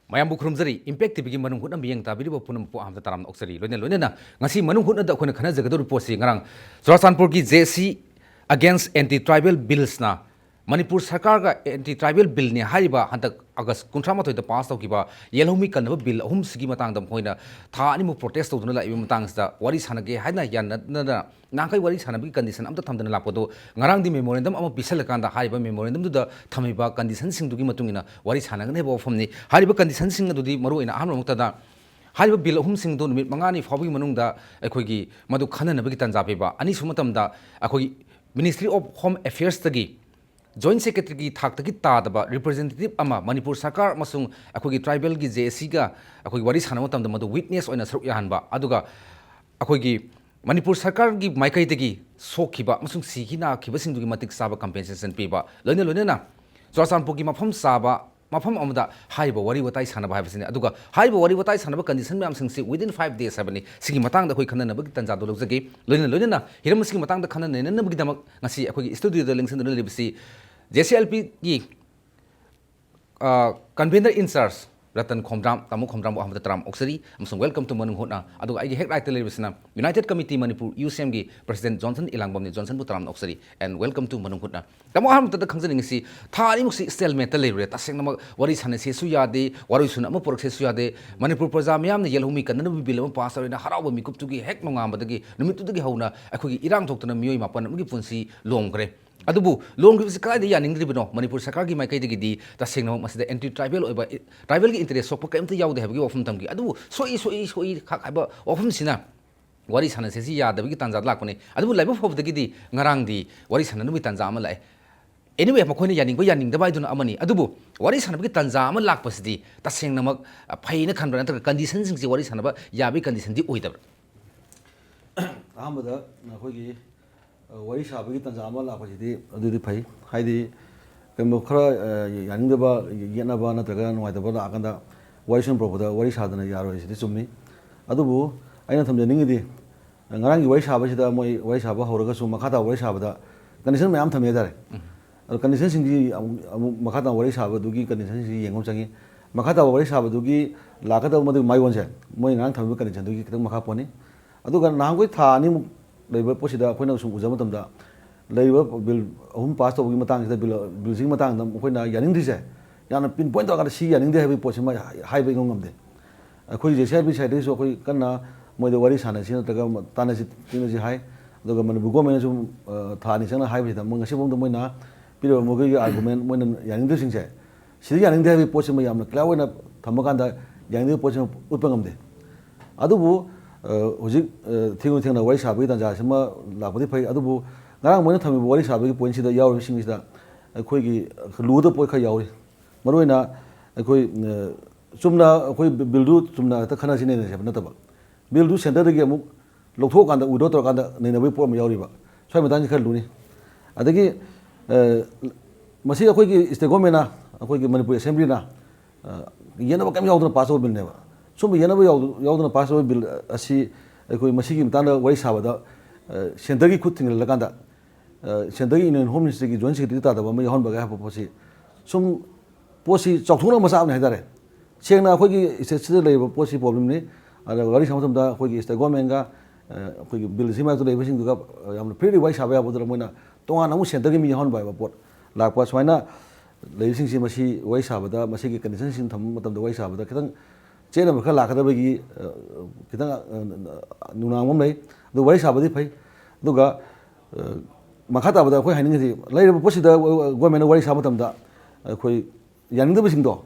mayam bukhurumjari impact tibigi manung hutna miyang tabiri bo punam po amta taram oksari loina ngasi manung hutna da khona khana jagador posi ngarang Churachandpur ki JC against anti tribal bills na Manipur sarkar ga anti tribal bill ne haiba hantak August 19 da pass tawkiba yelhomi kanaba bill ahum sigi matang dam hoina tha ani mu protest tawduna la ibim matang sta wari sanage haina yan na nangkai wari sanabi condition amta thamdana lapodo ngarang di memorandum ama bisal kanda haiba memorandum du da thamiba condition sing dugi matungina wari sanagane bo phomni haiba condition sing du di maru ina aham mukta da haiba bill ahum sing du numit mangani fabi manungda ekhoigi madu khana nabagi tanja peba ani sumatam da ekhoigi Ministry of Home Affairs tagi Joint Secretary ki thak tagi tadaba representative ama Manipur Sarkar masung akhogi tribal gi JC ga akhogi wari sana matam da madu witness oina saruk yahanba aduga akhogi Manipur Sarkar gi maikai tagi sokhiba masung sikina khiba singdugi matik saba compensation piba loina na Churachandpur gi mafam saba mafam amada haiba wari watai sanaba haibasini aduga haiba wari watai sanaba condition myam singsi within 5 days sabani sigi matang da khoi khana na bagi tanja do lojage loina na hiram sigi matang da khana ne na bagi damak ngasi akhogi studio da lingsan do lebisi JCLP ki convener in charge Ratan Khomram tamu Khomram bo hamda tram oksari amsung welcome to Manung Hutna aduga igi hek right telebisna United Committee Manipur UCM gi President Johnson Ilangbom ni Johnson Butram oksari and welcome to Manung Hutna tamu hamda da khangjani ngisi thani muksi stalemate le taseng namak wari sanase su yade wari suna mo porok se su yade Manipur praja myam ne yelhumi kanna bi bilam pass arina harawa mikup tugi hek nongam badagi numit tugi hauna akhogi irang thoktana miyoi mapan amgi punsi lomgre adubu long group kai ya ning dribno Manipur Sarkar gi mai kai di ta sengno masida anti tribal oiba tribal gi interest sokpa kaimta yaude habgi ofum tamgi adubu soi khak haba ofum sina wari sana se si ya dabgi tanja lakone adubu laiba fob dagi di ngarang di wari sana nu tanja ama lai anyway makhone yaning da bai duna amani adubu wari sana gi tanja ama lakpasdi ta sengna mak phaina khanbra na condition sing si wari sana ba yabi condition di oidabra ahmada khoi wari sabagi tanja ama lakpasidi adudi phai haidi kemo khara yaningdaba yenaba natraga nuaidaba lakanda wari sun propoda wari sadana yaro isidi chumni adubu aina thamjaningidi ngarangi wari sabasida moi wari saba horaga su makhata wari sabada condition mayam thamye dare condition singji makhata wari sabadugi condition si yengom changi makhata wari sabadugi lakada madu mai wonse moi ngang thambe condition dugi kitang makha poni aduga nangoi tha ni leiba posida khoina sum ujama tamda leiba bill hum pass to gi matang da bill sing matang da khoina yaning dise yana pin point ka si yaning de habi posima haibe ngom de khoi je sai bi sai de so khoi kana moi de wari sana sin ta ga tana si tin ji hai aduga man bu gomen sum thani sang haibe da mong sibong da moi na piro mo gi argument moi yaning de sing se si yaning de habi posima yamna klawana thamakan da yaning de posima utpangam de adubu hojik thingna wari sabi dan ja sama lakpadi phai adubu ngarang moina thami wari sabi point sida yaw sing sida khoi gi lu da poi kha yaw maroina khoi chumna khoi bildu chumna ta khana sine ne sabna ta ba bildu center gi amuk lokthok kan da udo tor kan da ne ne bai pom yawri ba swai madan khar lu ni adagi masi khoi gi state government na khoi gi Manipur assembly na yena ba kam yaw da pass bil ne ba sum yenaba yauduna pass bill asi ekoi masigi mtanda wari sabada center gi khut thingla kanda center gi in home ministry gi joint secretary ta da ba mai hon ba ga posi sum posi chokthuna masa ne hadare sengna khoi gi state le posi problem ni ara wari samsam da khoi gi state government ga khoi gi bill sima to le basing du ga yam pretty wai sabya ya bodra moina tonga namu center gi mi hon ba pot lakpa swaina le sing si masi wai sabada masi gi condition sin tham matam da wai sabada kitang chena makha lakadabagi kitang nunangmom lei du wari sabadi phai duga makhata bada khoi haningi leira posida government wari sabatam da khoi yaningda bising do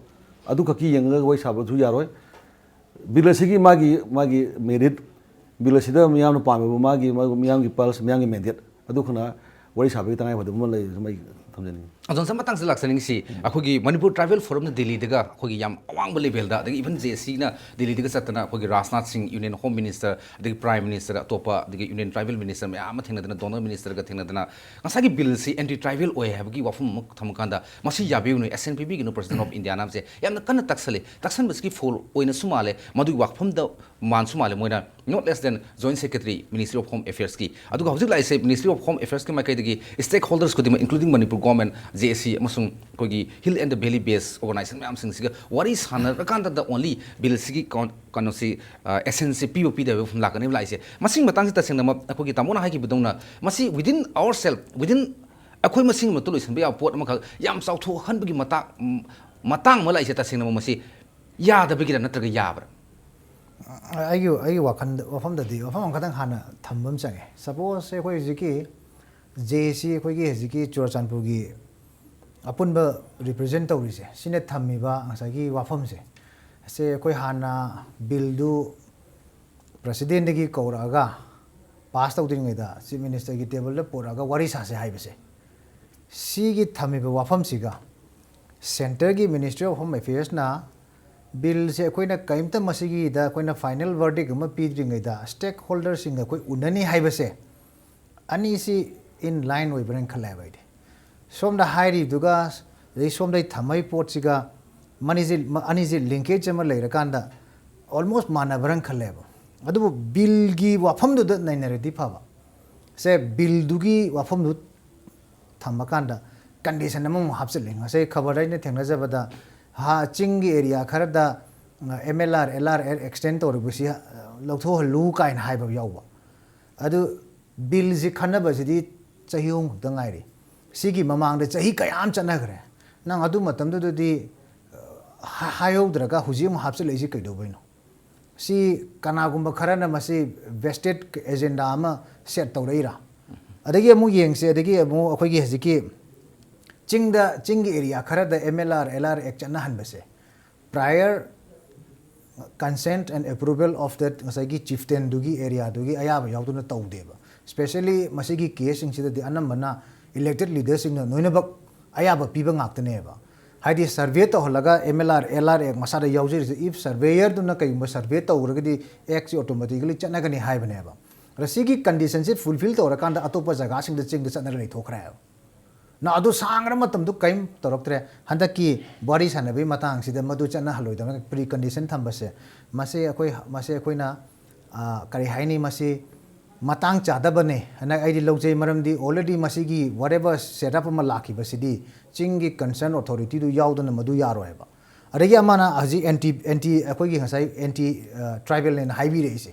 adu ka ki yanga wari sabadu yaroi bilasigi magi merit bilasida miyam pame magi miyam gi pulse miyam gi mandate adu khana wari sabagi tangai badu mo lei mai thamjani Azon sama tang selak sening si akhogi Manipur Tribal Forum na Delhi daga akhogi yam awang level da dagi even JC na Delhi daga satana akhogi Rajnath Singh Union Home Minister dagi Prime Minister atopa dagi Union Tribal Minister me ama thengna dana donor minister ga thengna dana ngasagi bill si anti tribal oi habgi wafum muk thamkanda masi yabiu no SNPB gi no President of India nam se yamna kana taksan baski full oina sumale madu wakfam da man sumale moina not less than Joint Secretary Ministry of Home Affairs ki aduga hojik lai se Ministry of Home Affairs ki mai kai dagi stakeholders ko dima including Manipur government JC amasung kogi hill and the valley based organization mayam sing siga wari sanar kan da only bill sigi kono si essence POP da from lakani lai se masing matang ta sing na kogi tamona hai ki budong na masi within ourselves within akhoi masing ma tu loisan ba pot ma yam sau tho han bagi matang ma lai se ta sing na masi ya da bagi na traga ya bra ai wafam da di wafam kadang hana thambam change suppose se koi jiki JC koi gi jiki Churachandpur gi apun ba represent tawri se sine thammi ba asa gi wafam se koi hana bill du president gi koraga pass taw ding da chief minister gi table le poraga wari sa se haibe se si gi thammi ba wafam siga center gi ministry of home affairs na bill se koina kaimta masigi da koina final verdict ma pidring da stakeholders singa koi unani haibe se ani si in line oi bren khala bai de som da hairi duga rei som dai thamai pot siga ani ji linkage ma leira kanda almost mana bren khala ba adu bill gi wafam du da nai na di phaba se bill du gi wafam du thamma kanda condition among hapseling se khabar dai ne thengna jabada ha chingi area kharada MLR LR extend to rubusi lotho lu kain haiba yawba adu bill ji khanaba ji chahiyong dangai ri sigi mamang de chahi kayam chana gre nang adu matam du di hayo draga hujim hapse leji kaido baino si kana gumba kharana masi vested agenda ama set tawreira adagi amu yengse adagi amu akhoi gi hajiki chingi area kharada MLR LR ek chana hanbase prior consent and approval of that ngasagi chieftain dugi area dugi ayaba yauduna tawdeba especially masigi case sing sida di anamana elected leaders sing noina bak ayaba piba ngaktane ba haidi survey to holaga MLR LR ek masada yaujir if surveyor duna kai ma survey to uragadi ek si automatically chana gani haibane ba rasigi conditions it fulfill to rakanda atopa jaga sing da ching da chana rai thokra na adu sangra matam du kaim toroktre handa ki body sanabi matang sida madu chana haloi da pre condition thambase mase akoi na kari haini mase matang chada bane na ai lojai maram di already masigi whatever setup ma lakhi basidi chingi concern authority du yaudana madu yaro heba adagi amana aji anti akoi gi hasai anti tribal ne highway reise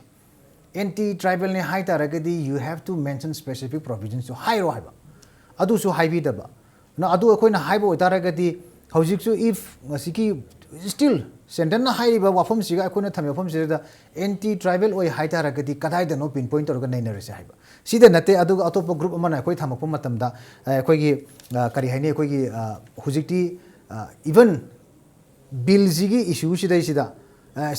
anti tribal ne hai taragadi you have to mention specific provisions to high haiba adu su highway daba na adu akoi na haiba taragadi hojik su if masiki still sentence na hai ba wafam siga akoi na thamya fam sida anti tribal oi hai taragadi kadai da no pinpoint torga nei na rese haiba sida nate adu atopa group amana akoi thamakpa matamda akoi gi kari haini akoi gi hojikti even bill jigi issue sida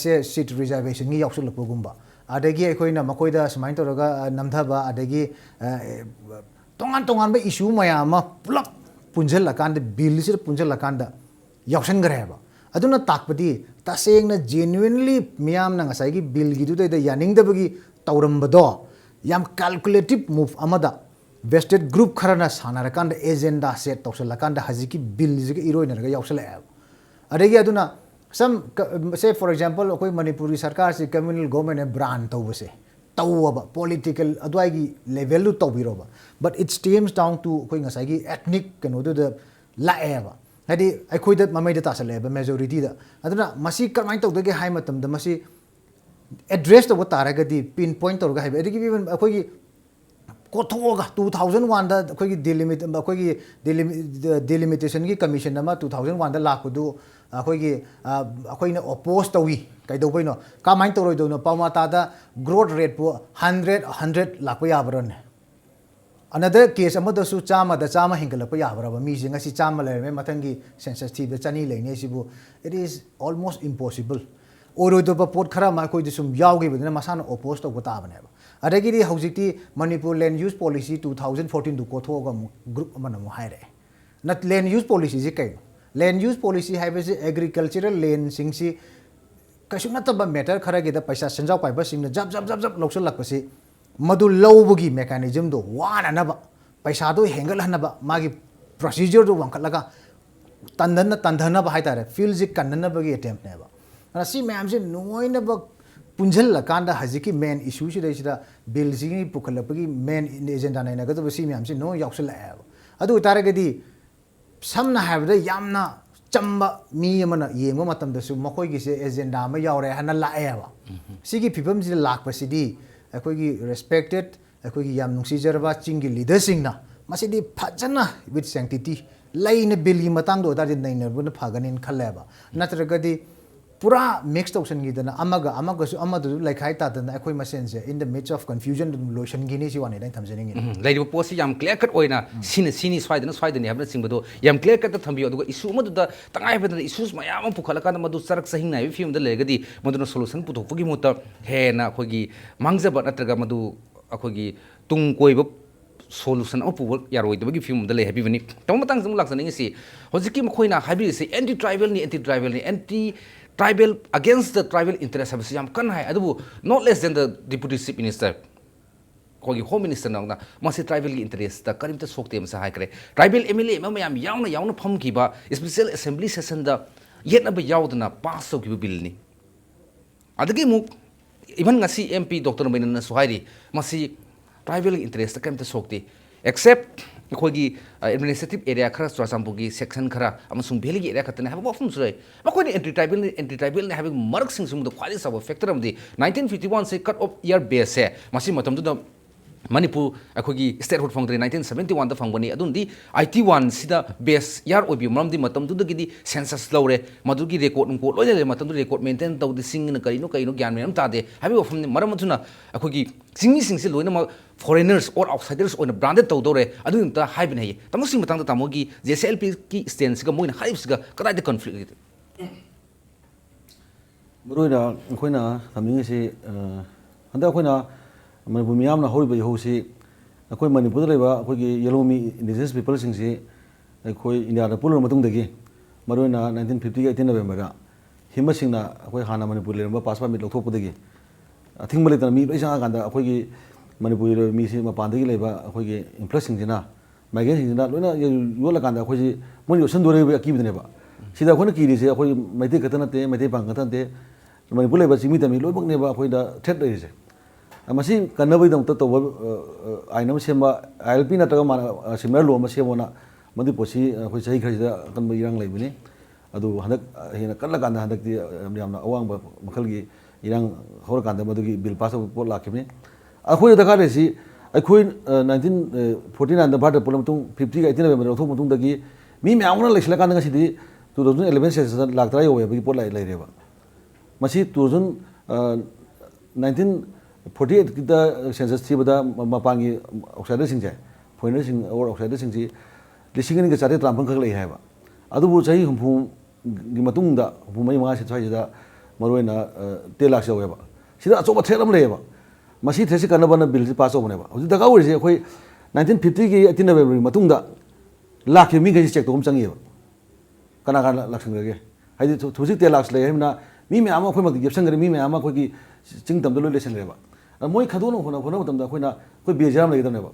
se seat reservation gi yaksul pogumba adagi akoi na makoi da smain torga namdhaba adagi tongan ba issue maya ma pulak punjal lakanda bill sir punjal lakanda yakshan gareba aduna takpadi tasengna genuinely miyam na ngasai gi bill gi du da yaning da bagi tawrambado yam calculative move amada vested group kharana sanara kanda agenda set tawsal lakanda haziki bill ji gi iroi na ga yaksala adagi aduna some say for example koi manipuri sarkar si communal government brand tawbase tawaba political adwai gi level lu tawbiroba but it stems down to koi ngasai gi ethnic kano du da laeba hadi akhoi da mamai da tasaleba majority da aduna masi kamai tawdage hai matam da masi address to taraga di pinpoint to ga hai adigi even akhoi gi kothoga 2001 da akhoi gi delimitation gi commission ama 2001 da lakhudu akhoi gi akhoi na oppose tawi kai do boino kamai to roi do no pamata da growth rate pu 100 lakpa yabron another case amada su chama da chama hingala pa yabra ba mi jinga si chama le me mathangi census thi da chani le ne sibu it is almost impossible oro do pa pot khara ma koi disum yawge bidna masana oppose to gota bane ba adagi ri hojikti manipur land use policy 2014 du ko thoga group amana mo haire nat land use policy ji kai land use policy haibase agricultural land singsi kasuna taba matter khara ge da paisa sanjau pai ba sing jab loksal lakpasi madu lowbugi mechanism do wana na ba paisa do hengal hana ba magi procedure do wankalaga tandana ba haitare feel ji kanna ba gi attempt ne ba na si ma'am ji noina ba punjal la kanda haziki main issue shi dai sida bill ji pukhala ba gi main agenda na ga do si ma'am ji no yaksala adu taragadi samna habda yamna chamba mi amana yengo matam da su makoi gi se agenda ma yaure hana la eba sigi pipam ji lak pasidi akoi gi respected akoi gi yam nungsi jarba chingi leader sing na masidi phajana with sanctity lain bill gi matang do dar nainer bun phaganin khaleba natragadi pura mixed option gi dana amaga su amadu laikhai ta dana akoi masen se in the midst of confusion lotion gi ni si wani dai thamjani gi lai po si yam clear cut oina sini swaidana habna singbo yam clear cut thambi aduga issue madu da tangai bada issues mayam pukhala kan madu sarak sahin nai film da legadi madu solution puthok gi mota he na khogi mangjaba natraga madu akhogi tung koiba solution apu yaroi da gi film da le happy bani tamatang jum laksani si hojiki mkhoina habi si anti tribal ni anti tribal against the tribal interest have siam kan hai adu not less than the deputy chief minister kogi home minister na masi tribal gi interest ta karim ta sokte am sa hai kare tribal mla ma yam yauna pham ki ba special assembly session da yetna ba yaudna pass so ki bill ni adagi mu even ngasi mp dr mainana suhairi masi tribal interest ta karim ta sokte except kogi administrative area khara strasampugi section khara amasung beli area khatane have often surai makoi anti tribal ne have mark sing sum the quality sub factor of the 1951 se cut off year base se masi matam du manipur akhogi statehood fangre 1971 da fangbani adundi IT1 sida base year obi mamdi matam du gidi census lawre madugi record nung ko loile matam du record maintain taw di sing na kaino gyan mem ta de have of maram tuna akhogi singmi singse loina ma foreigners or outsiders on branded taw dore adu ta haibin hai tamusi matang ta tamogi JCLP ki stance ga moina haibs ga kada de conflict Maroida khoina thamni se handa khoina Manipur miyamna horiba yosi akoi Manipur leba akogi Yellomi indigenous people singsi akoi India da pulur matung dagi maroina 1950 18 November da hima singna akoi hana Manipur lerba passport mit lokthok pudagi athing male tan mi loisa ganda akogi Manipur mi si ma pandagi leba akogi influx singina migrant singina loina yola ganda akogi mon yosan dore ba ki bidne ba sida khona ki ri se akoi maite katana te maite pang katana te Manipur leba simi tami loibak ne ba akoi da threat ri se masi kannabai dong ta toba ainam sema ILP na taga mana similar lo ma semona mandi posi khoi sahi khari da kan ba irang laibini adu hanak hina kala kan hanak ti yamna awang ba makhal gi irang hor kan da madu gi bill pass pot lakibni akhoi da ka resi akhoi 1949 da bhata pulam tung 50 ga 18 ba thok mutung da gi mi me amna lesla kan nga sidi 2011 se laktra yo ba gi pot lai reba masi 1948 kita census thi bada mapangi outsider sing jai foreigner sing or outsider sing ji lising ni ga chare tram phang khak lai hai ba adu bu chai humpu gi matung da humpu mai ma se chai da maroina 10 lakh se ba sida acho ba theram le ba masi thesi kana bana bill ji pass obne ba hu da ka uri se khoi 1950 gi 18 November matung da lakh mi ga check to hum changi ba kana kana lakh sing ge hai di thusi 10 lakh le hemna mi me ama khoi ma gi sang mi me ama khoi gi ching tam do le sang re ba moi khadon hona matam da khoina khoi bejaram lai da ne ba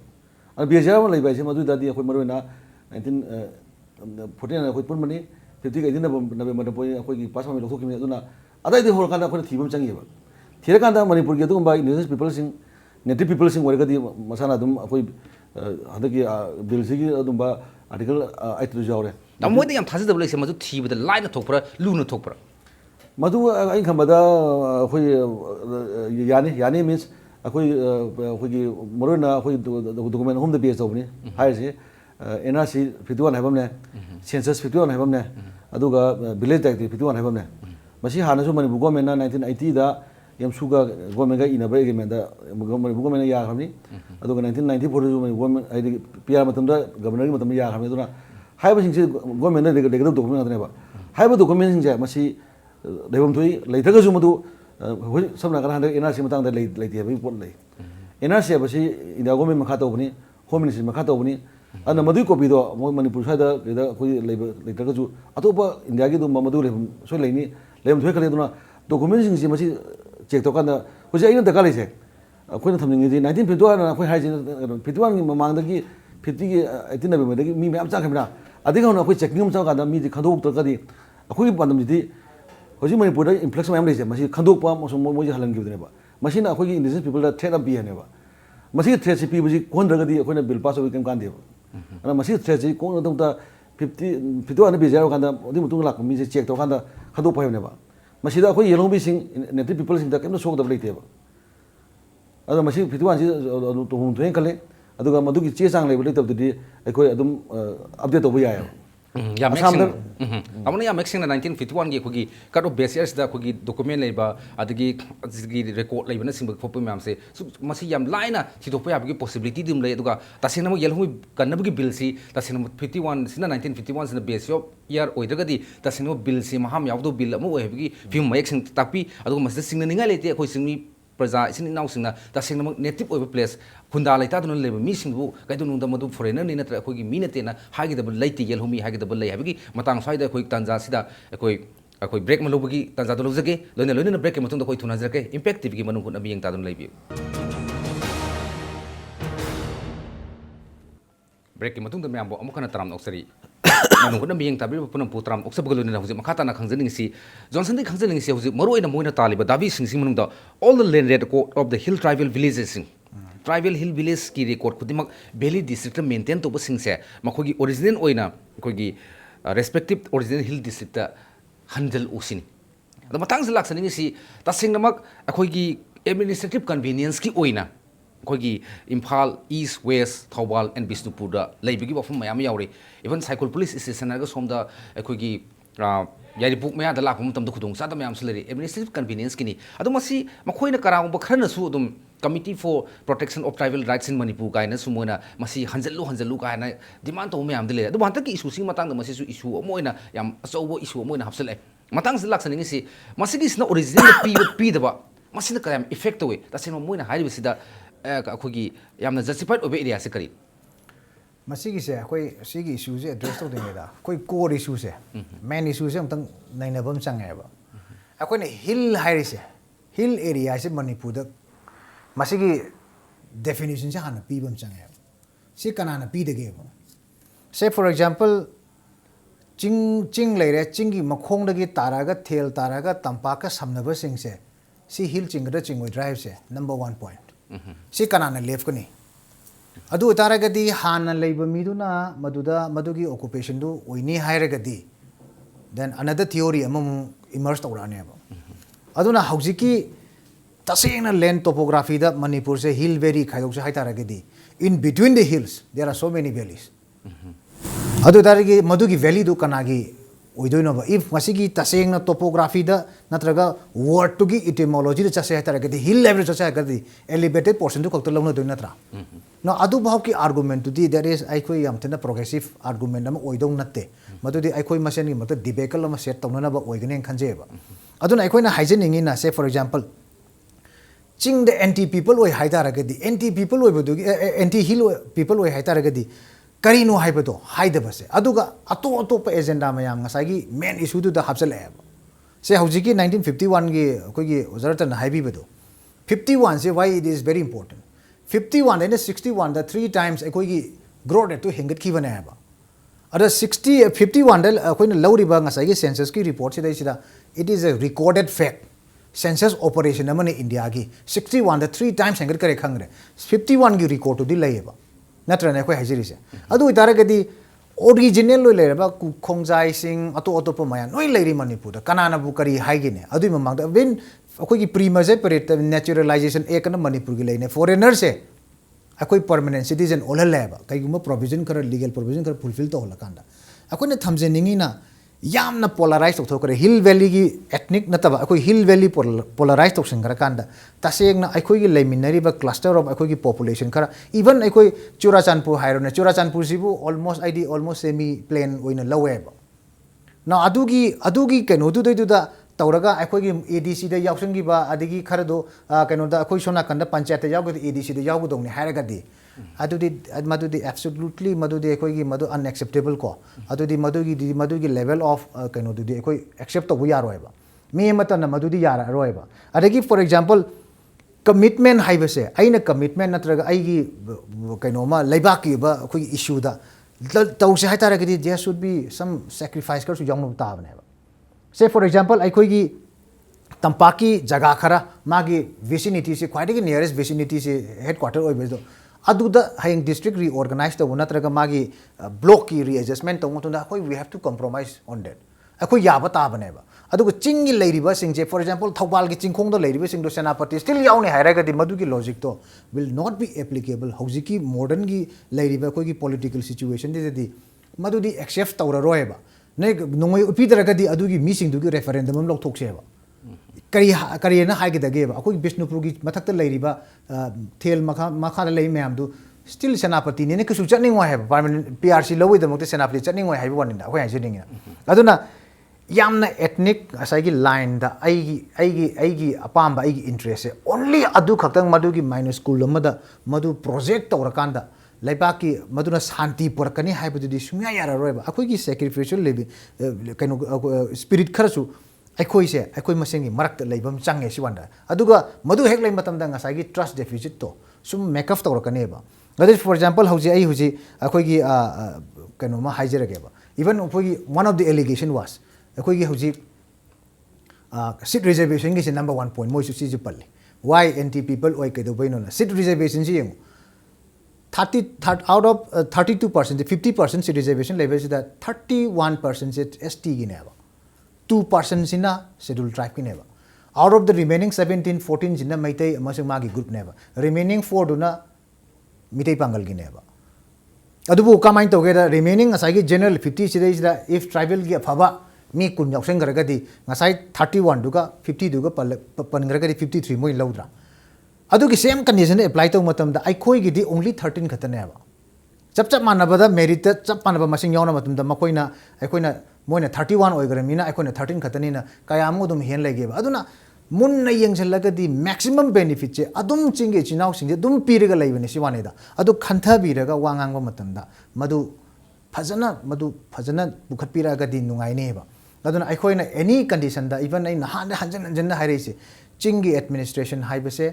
bejaram lai ba se madu da di khoi maroina 1949 khoi pun mani 50 ga din na be ma poi khoi gi pass ma lo thok ki aduna adai de hor kan da khoi thibam changi ba thira kan da manipur ge dum ba indigenous people sing native people sing warga di masana dum khoi hada ki bill sigi adum ba article 8 ru jawre da moi de yam thasi da le se madu thibada line thokpra luna thokpra madu ai khambada khoi yani means akoi khoi morona khoi document home the base obni hai se NRC 51 habam ne census 51 habam ne aduga village tag 51 habam ne masi hana su mani government na 1980 da yam suga government ga ina ba agreement da government ya khamni aduga 1994 su mani government ai PR matam da governor matam ya khamni aduna hai ba sing se government na de document na ba hai ba document sing ja masi lebam thoi leithaga su madu hoi samna kana handa NRC matang da leiti ba pot lei NRC ba si India government makha to bani home ministry makha to bani ana madu copy do mo Manipur sa da khoi leithaga su atopa India gi do madu lebam so leini lebam thoi khale duna document sing si masi check to kana hoi ai na da kale se khoi na thamning gi 1951 na khoi hai ji 51 gi mamang da gi 50 gi 18 na be da gi mi me am cha khamna adiga na khoi checking am cha ka da mi di khandok to ka di khoi pandam ji hoji Manipur da influx mayam leise masi khandok pa mo moji halan gi ba masi na khoi indigenous people da threat bi ne ba masi threat si pi bi kon daga di khoi na bill pass oi kam kan de ba ana masi threat si kon dong ta 51 ꯕꯤꯜꯁꯦ ꯍꯥꯏꯔꯀꯥꯟꯗ ꯑꯗꯨꯒꯤ ꯃꯇꯨꯡꯗ ꯂꯥꯛꯄ ꯃꯤꯁꯦ check ꯇꯧꯔꯀꯥꯟꯗ ꯈꯟꯗꯣꯛꯄ ꯍꯥꯏꯕꯅꯦꯕ ꯃꯁꯤꯗ ꯑꯩꯈꯣꯏ ꯌꯦꯜꯍꯧꯃꯤꯁꯤꯡ native ꯄꯤꯄꯜꯁꯤꯡꯗ ꯀꯩꯝꯇ ꯁꯣꯛꯗꯕ ꯂꯩꯇꯦꯕ ꯑꯗꯣ ꯃꯁꯤ 51ꯁꯤ ꯍꯣꯡꯗꯣꯛꯑꯦꯅ ꯈꯜꯂꯦ ꯑꯗꯨꯒ ꯃꯗꯨꯒꯤ ꯆꯦ ꯆꯥꯡ ꯂꯩꯕ ꯂꯩꯇꯕꯗꯨꯗꯤ ꯑꯩꯈꯣꯏ ꯑꯗꯨꯝ ꯑꯞꯗꯦꯠ ꯇꯧꯕ ꯌꯥꯏꯑꯕ ꯌꯥꯝ ꯃꯦꯛꯁꯤꯡ ꯑꯃꯅ ꯌꯥꯝ ꯃꯦꯛꯁꯤꯡꯅ 1951ꯒꯤ ꯑꯩꯈꯣꯏꯒꯤ ꯀꯠ ꯑꯣꯐ ꯕꯦꯁ ꯏꯌꯔꯁꯤꯗ ꯑꯩꯈꯣꯏꯒꯤ ꯗꯣꯀꯨꯃꯦꯟ ꯂꯩꯕ ꯑꯗꯒꯤ ꯔꯦꯀꯣꯔꯗ ꯂꯩꯕꯅꯆꯤꯡꯕ ꯈꯣꯠꯄ ꯃꯌꯥꯝꯁꯦ ꯃꯁꯤ ꯌꯥꯝ ꯂꯥꯏꯅ ꯊꯤꯗꯣꯛꯄ ꯌꯥꯕꯒꯤ ꯄꯣꯁꯤꯕꯤꯂꯤꯇꯤ ꯑꯗꯨꯝ ꯂꯩ ꯑꯗꯨꯒ ꯇꯁꯦꯡꯅꯃꯛ ꯌꯦꯜꯍꯧꯃꯤ ꯀꯟꯅꯕꯒꯤ ꯕꯤꯜꯁꯤ ꯇꯁꯦꯡꯅꯃꯛ 51 ꯁꯤꯅ 1951 ꯁꯤꯅ ꯕꯦꯁ ꯑꯣꯐ ꯏꯌꯔ ꯑꯣꯏꯗ꯭ꯔꯒꯗꯤ ꯇꯁꯦꯡꯅꯃꯛ ꯕꯤꯜꯁꯤ ꯃꯍꯥꯝ ꯌꯥꯎꯗꯕ ꯕꯤꯜ ꯑꯃ ꯑꯣꯏ ꯍꯥꯏꯕꯒꯤ ꯐꯤꯕꯝ ꯃꯌꯦꯛꯁꯤꯡ ꯇꯥꯛꯄꯤ ꯑꯗꯨꯒ ꯃꯁꯤꯗ ꯆꯤꯡꯅꯅꯤꯡꯉꯥꯏ ꯂꯩꯇꯦ ꯑꯩꯈꯣꯏ ꯆꯤꯡꯃꯤ ꯄ꯭ꯔꯖꯥ ꯏꯆꯤꯟ ꯏꯅꯥꯎꯁꯤꯡꯅ ꯇꯁꯦꯡꯅꯃꯛ ꯅꯦꯇꯤꯞ ꯑꯣꯏꯕ ꯄ꯭ꯂꯦꯁ ꯈꯨꯟꯗꯥ ꯂꯩꯇꯥꯗꯨꯅ ꯂꯩꯕ ꯃꯤꯁꯤꯡꯕꯨ ꯀꯩꯗꯧꯅꯨꯡꯗ ꯃꯗꯨ ꯐꯣꯔꯦꯅꯔꯅꯤ ꯅꯠꯇ꯭ꯔꯒ ꯑꯩꯈꯣꯏꯒꯤ ꯃꯤ ꯅꯠꯇꯦꯅ ꯍꯥꯏꯒꯗꯕ ꯂꯩꯇꯦ ꯌꯦꯜꯍꯧꯃꯤ ꯍꯥꯏꯒꯗꯕ ꯂꯩ ꯍꯥꯏꯕꯒꯤ ꯃꯇꯥꯡ ꯁ꯭ꯋꯥꯏꯗ ꯑꯩꯈꯣꯏ ꯇꯥꯟꯖꯥꯁꯤꯗ ꯑꯩꯈꯣꯏ ꯕ꯭ꯔꯦꯛ ꯑꯃ ꯂꯧꯕꯒꯤ ꯇꯥꯟꯖꯥꯗꯣ ꯂꯧꯖꯒꯦ ꯂꯣꯏꯅ ꯕ꯭ꯔꯦꯛꯀꯤ ꯃꯇꯨꯡꯗ ꯑꯩꯈꯣꯏ ꯊꯨꯅꯖꯔꯛꯀꯦ ꯏꯝꯄꯦꯛ ꯇꯤꯚꯤꯒꯤ ꯃꯅꯨꯡ ꯍꯨꯠꯅ ꯃꯤꯠꯌꯦꯡ ꯇꯥꯗꯨꯅ ꯂꯩꯕꯤꯌꯨ ꯕ꯭ꯔꯦꯛꯀꯤ ꯃꯇꯨꯡꯗ ꯃꯌꯥꯝꯕꯨ ꯑꯃꯨꯛ ꯍꯟꯅ ꯇꯔꯥꯝꯅ ꯑꯣꯛꯆꯔꯤ ꯃꯅꯨꯡ ꯍꯨꯠꯅ ꯃꯤꯠꯌꯦꯡ ꯇꯥꯕꯤꯔꯤꯕ ꯄꯨꯝꯅꯃꯛꯄꯨ ꯇꯔꯥꯝꯅ ꯑꯣꯛꯆꯕꯒ ꯂꯣꯏꯅꯅ ꯍꯧꯖꯤꯛ ꯃꯈꯥ ꯇꯥꯅ ꯈꯪꯖꯅꯤꯡꯉꯤꯁꯤ ꯖꯣꯟꯁꯟꯗꯒꯤ ꯈꯪꯖꯅꯤꯡꯉꯤꯁꯤ ꯍꯧꯖꯤꯛ ꯃꯔꯨꯑꯣꯏꯅ ꯃꯣꯏꯅ ꯇꯥꯜꯂꯤꯕ ꯗꯥꯕꯤꯁꯤꯡꯁꯤ ꯃꯅꯨꯡꯗ all the land record of the hill tribal ꯚꯤꯂꯦꯖꯦꯁꯁꯤꯡ ट्राइबल हिल विलेज की रेकॉर्ड खुदिमक वैली डिस्ट्रिक्ट मेंटेन तब सिंसे मखोगी ओरिजिनल ओइना कोगी रेस्पेक्टिव ओरिजिनल हिल डिस्ट्रिक्ट हंजल उसिनी अद मतंग से लाक्सनिंग सी तसिंगनमक अखोगी एडमिनिस्ट्रेटिव कन्वीनियंस की ओइना अखोगी Imphal East West Thoubal and Bishnupur दा लेबिगी वफम मयाम यावरे इवन साइकोल पुलिस स्टेशन अगर सोमदा अखोगी यारिपुक मया दा लाखम तम खुदोंग सादा मयाम सलेरी एडमिनिस्ट्रेटिव कन्वीनियंस किनी अदो मसी मखोइना करांग बखरनसु अदुम committee for protection of tribal rights in Manipur गायना सुमोना मसी हंजल्लू गायना डिमांड तो मयाम दिले अदो हंतकी इशू सिंग मतंग मसीसु इशू अमोइना याम अचौबो इशू अमोइना हपसले मतंग से लाक्सनिंग सी मसीगिसना ओरिजिनल पीदबा मसीना कयम इफेक्ट तवे तसेनो मोइना हारिबसिदा अखोगी यामना जस्टिफाइड ओबे एरिया से करी मसीगिसे अखोई सिगी इशू से एड्रेस तौदेदा कोई कोर इशू से मेन इशू से अमतंग नैनबम चंगेबा अखोइने हिल हाइरिसे हिल एरिया से मणिपुर मसीगी डेफिनेशन से हाना पीबम चंगे से कनाना पीदगेबो से फॉर एग्जांपल चिंग लेरे चिंगी मखोंदगी तारागा थेल तारागा तंपाका समनबा सिंगसे सी हिल चिंगदा चिंगोय ड्राइव से नंबर 1 पॉइंट से कनाना लेफ कनी अदु तारागदी हाना लेबा मिदुना मदुगी ऑक्युपेशन दु ओइनी हायरगदी then another theory um emerge तौरानेबो अदुना हौजिकी तसेंगना लैंड टोपोग्राफी दा मणिपुर से हिल वेरी खाइदोक से हाइतारगदी in between the hills there are so many valleys अदु तारगी मदुगी वैली दु कनागी ओइदोइनोबा इफ मसिगी तसेंगना टोपोग्राफी दा नत्रगा वर्ड टुगी इटिमोलॉजी दा चसे हाइतारगदी हिल लेवल चसे हाइतारगदी एलिवेटेड पोर्शन दु खक्ता लौना दोइ नत्रा नो अदु भाव की आर्गुमेंट टु दी दैट इज आइखोइ यामथना प्रोग्रेसिव आर्गुमेंट अम ओइदों नत्ते मदुदी आइखोइ मसेनगी मत डिबेकल अम सेट तौननाबा ओइगने खंजेबा अदुना आइखोइना हाइजेनिंगिना से फॉर एग्जांपल चिंग द एंटी पीपल ओइ हाइतारगदी एंटी पीपल ओइबदुगी एंटी हिल पीपल ओइ हाइतारगदी करीनो हाइबदो हाइदबसे अदुगा अतोप एजेंडा मयाम ngसागी मेन इशू दु द हाबसलेब से हौजिकी 1951 गी कोगी ओजरतन हाइबिबदो 51 से why it is very important 51 and 61 the 3 times कोगी ग्रो रेट तो हेंगत खीबने है अदा 60 51 द कोइना लौरिबा ngसागी सेंसस की रिपोर्ट से दैसिदा it is a recorded fact census operation अमने इंडिया की 61 द 3 टाइम्स हेंगत करे खंगरे 51 की रिकॉर्ड तो दि लैयबा नत्रने कोइ हाइजिरिसे अदु इतारगदी ओरिजिनल लोइ लेरबा खोंजाई सिंग अतो माया नोइ लेरि मणिपुर कनाना बु करी हाइगिने अदु ममांग वेन अखोगी प्रीमजे परेट नेचुरलाइजेशन एक न मणिपुर की लेने फॉरेनर से अखोई परमानेंट सिटीजन ओललेबा कईगुम प्रोविजन कर लीगल प्रोविजन कर फुलफिल तो होलकांदा अखोने थमजेनिंगिना यामना पोलराइज तौथोकरे हिल वैली की एथनिक नतबा अखोई हिल वैली पोलराइज तौसंगरकांदा तसेंगना अखोई की लेमिनरीबा क्लस्टर ऑफ अखोई की पॉपुलेशन खरा इवन अखोई चुराचांदपुर हाइरोने चुराचांदपुर सिबु ऑलमोस्ट सेमी प्लेन ओइना लवेबा ना अदुगी कैनोदुदा तौरगा अखोई एडीसी दा यावसंगिबा अदगी खरदो कैनोदा अखोई सोना कंदा पंचायत यावगदि एडीसी दा यावगदोंनि हायरगदि मदुदी एब्सोल्युटली मदुदी अखोई मदु अनएक्सेप्टेबल को अदुदी मदुगी लेवल ऑफ कैनोदुदी अखोई एक्सेप्ट तबु यारोयबा मे मतन मदुदी यारोयबा अदगी फॉर एग्जांपल कमिटमेंट हाइबसे आइना कमिटमेंट नत्रगा आइगी कैनोमा लेबाकी बा अखोई इशू दा तौसे हाइतारगदि there should be some sacrifice करसु यावनो ताबनेबा से फॉर एग्जांपल अखोई तंपाकी जगह खरा मागी विसिनिटी से ख्वाइदगी नियरेस्ट विसिनिटी से हेडक्वार्टर ओइबदो अदुदा हाइंग डिस्ट्रिक्ट रीऑर्गनाइज तब नत्रगा मागी ब्लॉक की रीएडजस्टमेंट तब मतुंदा अखोई we have to compromise on that अखोई याबा ताबनेबा अदुगा चिंगी लेरिबा सिंजे फॉर एग्जांपल थौबाल की चिंखोंग दो लेरिबा सिंग दो सेनापति स्टिल याउने हायरागदी मदुगी लॉजिक तो विल नॉट बी एप्लीकेबल हौजिकी मॉडर्न की लेरिबा कोई की पॉलिटिकल सिचुएशन दिदि मदुदी एक्सेप्ट तौररोयबा नै नोंगै उपिदरगदी अदुगी मीसिंग रेफरेंडम लौथोकसेबा करी ना हाइगदगेबा अखोई बिष्णुपुर की मथक्ता लेरिबा थेल मखा लेइ मैम स्टिल सेनापति ने कसु चनिंग है पार्लियामेंट पीआरसी लौइदमते सेनापति चनिंग है वनिंदा अखोई हाइजनिंग अदुना यामना एथनिक असाइगी लाइन दा आइगी अपाम आइगी इंटरेस्ट है ओनली अदु खतंग मदुगी माइनस स्कूल मदु प्रोजेक्ट तौरकांदा लेबाकी मदुना शांति पुरकनी हाइबदुदी सुंया याररोयबा अखोई सैक्रिफिशियल लिविंग कनो स्पिरिट खरसु अखोइसे अखोई मसेंगी मरक्त लेबम चंगे सिवंदा अदुगा मदु हेक लेइ मतमदा ngसाइगी ट्रस्ट डेफिसिट तो सुम मेकअप तौरकनेबा दैट इज फॉर एग्जांपल हौजे आई हुजी अखोइगी कनो मा हाइजरगेबा इवन अखोइगी one of the allegation was अखोइगी हुजी सीट रिजर्वेशन की नंबर 1 पॉइंट मोइसु सिजु पल्ले व्हाई एंटी पीपल ओय केदो बैनो सीट रिजर्वेशन जी यंग 30 out of 32% 50% seat reservation level से 31% से एसटी की नेबा 2% सिना शेड्यूल ट्राइब की नेबा आउट ऑफ द रिमेनिंग 14 जिना मैतै अमसु मागी ग्रुप नेबा रिमेनिंग 4 दुना मितै पांगल की नेबा अदुबु कमाइन तोगेदा रिमेनिंग असागी जनरल 50 सिदैसिदा इफ ट्राइबल की अफबा मी कुन याउसेंगरगदी ngसाइ 31 दुगा 50 दुगा पनगरगदी 53 मोइ लौद्रा अदुगी सेम कंडीशन अप्लाई तौ मतमदा आइखोइ गिदी ओनली 13 खतनेबा चप मानबदा मेरिट चप मानब मसिंग यावना मतमदा मकोइना आइखोइना मोइना 31 ओइगरमिना आइखोइना 13 खतनिना कयामु दुम हेन लेगेबा अदुना मुन्ना यंगसलगदी मैक्सिमम बेनिफिट चे अदुम चिंगे चिनाउ सिंगे दुम पीरगा लेबने सिवानेदा अदु खंथा बीरगा वांगांगबा मतमदा मदु फजना बुखत पीरगदी नुंगाइनेबा अदुना आइखोइना एनी कंडीशन दा इवन आई नहान हंजन हंजन हाइरेसे चिंगी एडमिनिस्ट्रेशन हाइबसे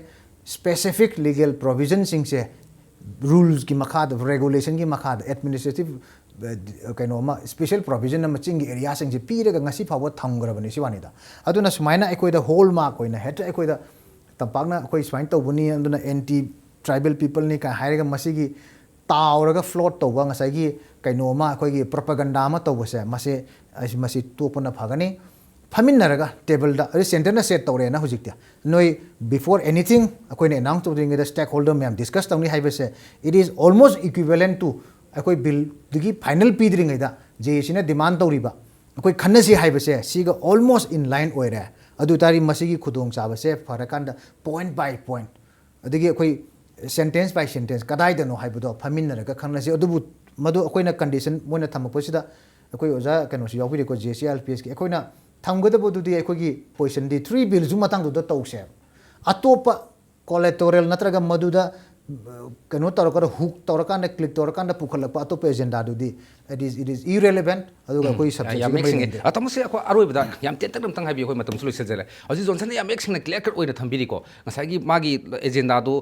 स्पेसिफिक लीगल प्रोविजन सिंग से रूल्स की मखाद रेगुलेशन की मखाद एडमिनिस्ट्रेटिव कनो स्पेशल प्रोविजन चिंगी एरिया से पीरगा ngasi फाव थंगरबने सिवानीदा अदुना सुमाइना अखोइदा होल मार्क ओइना हेट अखोइदा तंपाकना अखोइ स्वाइन तौबनी अदुना एंटी ट्राइबल पीपल नि का हाइरगा मसिगी तावरगा फ्लोट तौबा ngसाइगी कइनोमा अखोइगी प्रोपेगेंडा मा तौबसे मसे तोपना फगनी फमिनरगा टेबल दा सेंटर ना सेट तौरे ना हुजिक्ते नोई बिफोर एनीथिंग अखोइने अनाउंस तौदिंग द स्टेक होल्डर मैम डिस्कस तौनी हाइबसे it is almost equivalent to अखोइ बिल दिगी फाइनल पीद्रिंगैदा जेसिना डिमांड तौरिबा अखोइ खन्नसी हाइबसे सिगा ऑलमोस्ट इन लाइन ओइरे अदु तारी मसिगी खुदोंग चाबसे फरकांदा पॉइंट बाय पॉइंट अदगी अखोइ सेंटेंस बाय सेंटेंस कदाइदनो हाइबदो फमिनरगा खन्नसी अदुबु मदु अखोइना कंडीशन मोइना थमपसिदा अखोइ ओजा कनोसी याउबिरेको जेसीएलपीएस की अखोइना थमगदबदुदी अखोइगी पोजिशन दी 3 बिल जु मतंगदुदा तौसे अतोप कोलेटोरल नत्रगा मदुदा कनो तौरकर हुक तौरकान क्लिक तौरकान पुखलप अतोप एजेंडा दुदी इट इज इरेलेवेंट अदुगा कोई सब्जेक्ट या मेक्सिंग अतमसे अखो अरोइबदा याम तेतक तंग हाबि अखोइ मतम सुलुइ सेजले हजि जोनसन या मेक्सिंग क्लियर कट ओइना थंबिरिको ngसाइगी मागी एजेंडा दो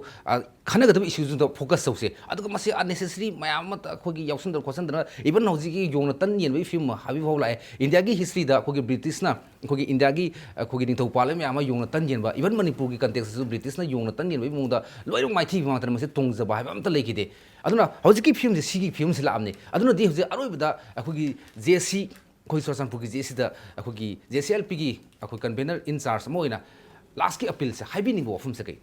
खनगदब इश्यूज दो फोकस तौसे अदुगा मसे अननेसेसरी मयाम अखोइगी याउसन खोसन इवन हजिगी योंग तन येन फिल्म हाबि भाव लाए इंडिया की हिस्ट्री दा अखोइगी ब्रिटिश ना अखोइगी इंडिया की अखोइगी निथौ पाले मयाम योंग तन येन बा इवन मणिपुर की कंटेक्स्ट ब्रिटिश ना योंग तन येन मुंदा लोइरो माइथि मात्र मसे तोंगजबा हाबा अमता लेखिदे अदुना हजिकी फिल्म से सिगी फिल्म से लामने अदुना दि हजि अरोइबदा अखोइगी जेसी खोइ सोरसानपुर की जेसी दा अखोइगी जेसीएलपी की अखोइ कन्वेनर इन चार्ज मोइना लास्ट की अपील से हाइबि निबो फम से कै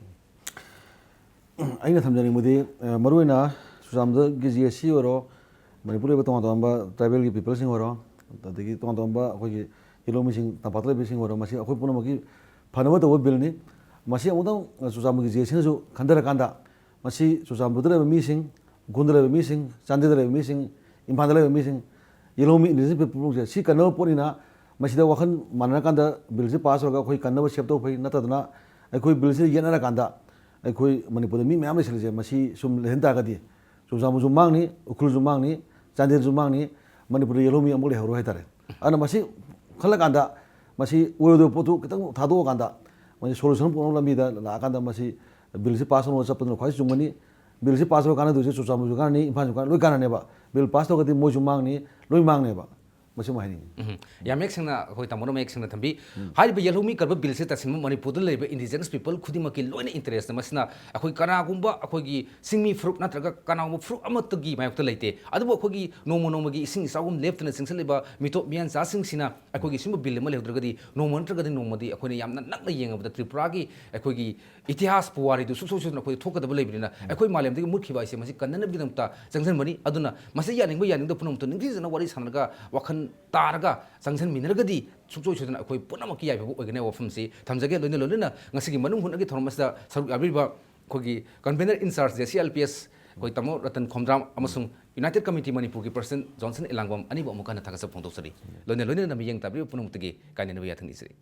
अइना थमजनी मुदि मरुइना सुजामद की जेसी ओरो मणिपुर बे तोंगा ट्राइबल की पीपल सिंग ओरो तदगी तोंगा अखोइगी हिलोमी सिंग तपातले बे सिंग ओरो मसी अखोइ पुनमकी फनव तो बिलनी मसी अमुदं सुजाम की जेसी जो खंदर कांदा मसी सुजामबुदरे मीसिंग गुंदरे मीसिंग चांदीदरे मीसिंग इम्फादले मीसिंग येलोमी इंडिजिनस पीपल से सी कन्नव पोनिना मसीदा वखन मानना कांदा बिल से पास होगा कोई कन्नव सेप तो फई नतदना अखोइ बिल से येनरा कांदा अखोइ मणिपुर मी मैम लेसले मसी सुम लेहनता गदी सुजाम जु मांगनी उखुल जु मांगनी चांदीर जु मांगनी मणिपुर येलोमी अमुले हरो हैतारे अन मसी खला कांदा मसी ओयदो पोतु कितंग थादो कांदा मसी सोल्यूशन पोनो लमीदा ला कांदा मसी बिल से पास होनो चपन ख्वाइ जुमनी बिल से पास हो काना दुसे सुजाम जु कानी इम्फान जु काना लोइ काना नेबा बिल पास तो गति मोजु मांगनी लोइ मांगनेबा ꯃꯁꯤ ꯑꯃ ꯍꯥꯏꯅꯤꯡꯉꯤ ꯌꯥꯝ ꯃꯌꯦꯛ ꯁꯦꯡꯅ ꯑꯩꯈꯣꯏ ꯇꯥꯃꯣꯅ ꯃꯌꯦꯛ ꯁꯦꯡꯅ ꯊꯝꯕꯤ ꯍꯥꯏꯔꯤꯕ ꯌꯦꯜꯍꯧꯃꯤ ꯀꯔꯕ ꯕꯤꯜꯁꯦ ꯇꯁꯦꯡꯕ ꯃꯅꯤꯄꯨꯔꯗ ꯂꯩꯔꯤꯕ ꯏꯟꯗꯤꯖꯦꯅꯁ ꯄꯤꯄꯜ ꯈꯨꯗꯤꯡꯃꯛꯀꯤ ꯂꯣꯏꯅ ꯏꯟꯇꯔꯦꯁꯇ ꯃꯁꯤꯅ ꯑꯩꯈꯣꯏ ꯀꯅꯥꯒꯨꯝꯕ ꯑꯩꯈꯣꯏꯒꯤ ꯁꯤꯡꯃꯤ ꯐꯨꯔꯨꯞ ꯅꯠꯇ꯭ꯔꯒ ꯀꯅꯥꯒꯨꯝꯕ ꯐꯨꯔꯨꯞ ꯑꯃꯠꯇꯒꯤ ꯃꯥꯌꯣꯛꯇ ꯂꯩꯇꯦ ꯑꯗꯨꯕꯨ ꯑꯩꯈꯣꯏꯒꯤ ꯅꯣꯡꯃꯒꯤ ꯏꯁꯤꯡ ꯏꯆꯥꯎꯒꯨꯝ ꯂꯦꯞꯇꯅ ꯆꯤꯡꯁꯤꯜꯂꯤꯕ ꯃꯤꯇꯣꯞ ꯃꯤꯌꯥꯟꯆꯥꯁꯤꯡꯁꯤꯅ ꯑꯩꯈꯣꯏꯒꯤ ꯁꯤꯒꯨꯝꯕ ꯕꯤꯜ ꯑꯃ ꯂꯩꯍꯧꯗ꯭ꯔꯒꯗꯤ ꯅꯣꯡꯃ ꯅꯠꯇ꯭ꯔꯒꯗꯤ ꯅꯣꯡꯃꯗꯤ ꯑꯩꯈꯣꯏꯅ ꯌꯥꯝꯅ ꯅꯛꯅ ꯌꯦꯡꯉꯕꯗ ꯇ꯭ꯔꯤꯄꯨꯔꯥꯒꯤ ꯑꯩꯈꯣꯏꯒꯤ ꯏꯇꯤꯍꯥꯁ ꯄꯨꯋꯥꯔꯤꯗꯨ ꯁꯨꯡꯁꯣꯏ ꯁꯣꯏꯗꯅ ꯑꯩꯈꯣꯏ ꯊꯣꯛꯀꯗꯕ ꯂꯩꯕꯅꯤ나 ꯑꯩꯈꯣꯏ ꯃꯥꯂꯦꯝꯗꯒꯤ ꯃꯨꯠꯈꯤꯕ ꯍꯥꯏꯁꯦ ꯃꯁꯤ ꯀꯟꯅꯅꯕꯒꯤꯗꯃꯛꯇ ꯆꯪꯁꯤꯟꯕꯅꯤ ꯑꯗꯨꯅ ꯃꯁꯤ ꯌꯥꯅꯤꯡꯕ ꯌꯥꯅꯤꯡꯗꯕ ꯄꯨꯝꯅꯃꯛꯇ ꯅꯤꯡꯊꯤꯖꯅ ꯋꯥꯔꯤ ꯁꯥꯟꯅꯔꯒ ꯋꯥꯈꯜ ꯇꯥꯔꯒ ꯆꯪꯁꯤꯟꯃꯤꯟꯅꯔꯒꯗꯤ ꯁꯨꯡꯁꯣꯏ ꯁꯣꯏꯗꯅ ꯑꯩꯈꯣꯏ ꯄꯨꯝꯅꯃꯛꯀꯤ ꯌꯥꯏꯐꯕ ꯑꯣꯏꯒꯅꯤ ꯋꯥꯐꯝꯁꯤ ꯊꯝꯖꯒꯦ ꯂꯣꯏꯅꯅ ꯉꯁꯤꯒꯤ ꯃꯅꯨꯡ ꯍꯨꯠꯅꯒꯤ ꯊꯧꯔꯝ ꯑꯁꯤꯗ ꯁꯔꯨꯛ ꯌꯥꯕꯤꯔꯤꯕ ꯑꯩꯈꯣꯏꯒꯤ ꯀꯟꯚꯦꯅꯔ ꯏꯟꯆꯥꯔꯖ JCLPS ꯑꯩꯈꯣꯏ ꯇꯥꯃꯣ ꯔꯇꯟ ꯈꯣꯝꯗ꯭ꯔꯥꯝ ꯑꯃꯁꯨꯡ ꯌꯨꯅꯥꯏꯇꯦꯗ ꯀꯝꯃꯤꯇꯤ ꯃꯅꯤꯄꯨꯔꯒꯤ ꯄ꯭ꯔꯁꯤꯗꯦꯟꯠ ꯖꯣꯟꯁꯟ ꯏꯂꯥꯡꯕꯝ ꯑꯅꯤꯕꯨ ꯑꯃꯨꯛ ꯍꯟꯅ ꯊꯥꯒꯠꯆꯕ ꯐꯣꯡꯗꯣꯛꯆꯔꯤ ꯂꯣꯏꯅꯅ ꯃꯤꯠꯌꯦꯡ ꯇꯥꯕꯤꯔꯤꯕ ꯄꯨꯝꯅꯃꯛꯇꯒꯤ ꯀꯥꯏꯅꯅꯕ ꯌꯥꯊꯪ ꯅꯤꯖꯔꯤ